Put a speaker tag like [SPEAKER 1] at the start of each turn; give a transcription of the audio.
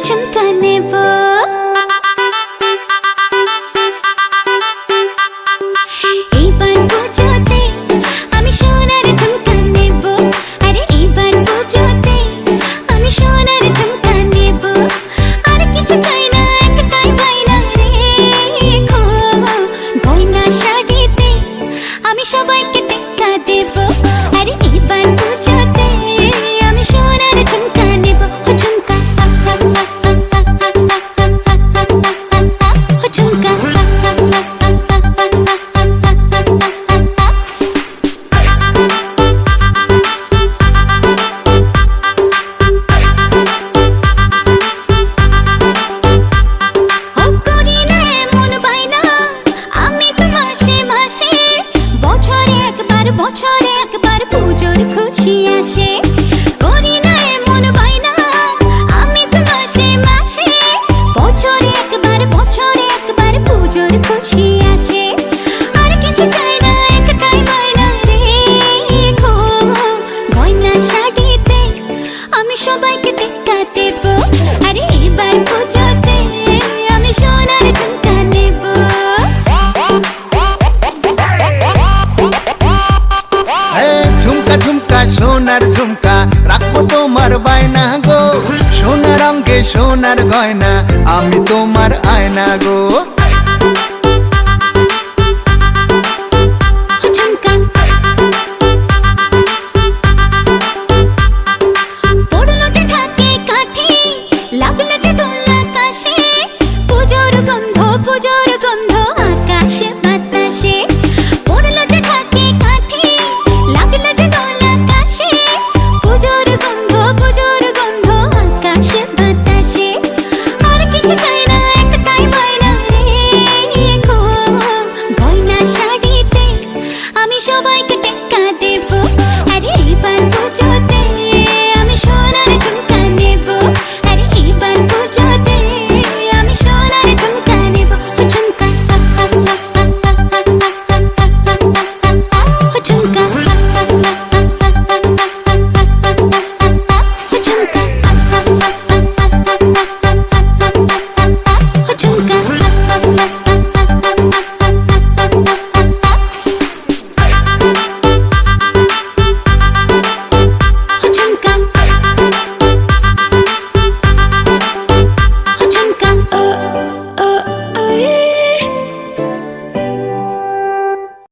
[SPEAKER 1] ঝুমকা নেব। এইবার পুজোতে আমি সোনার ঝুমকা নেব। আরে এইবার পুজোতে আমি সোনার ঝুমকা নেব। আর কিছু চাই না, একটাই বায়না রেখো, গয়না শাড়িতে আমি সবাইকে টেক্কা দেব। আরে এইবার পুজোতে আমি সোনার ঝুমকা নেব। ও ঝুমকা ও ঝুমকা ও করি না এমন বায়না, আমি তো মাসে মাসে বছরে একবার পুজোর খুশি আসে। করি না এমন বায়না, আমি তো মাসে মাসে বছরে একবার পুজোর খুশি আসে। আর কিছু চাই না, একটাই বায়না রেখো, গয়না শাড়িতে আমি সবাইকে টেক্কা দেব। আরে এবার পুজোতে আমি সোনার ঝুমকা নেব।
[SPEAKER 2] ঝুমকা ঝুমকা সোনার ঝুমকা রাখবো তোমার বায়না গো। সোনার রঙে সোনার গয়না আমি তোমার আয়না গো।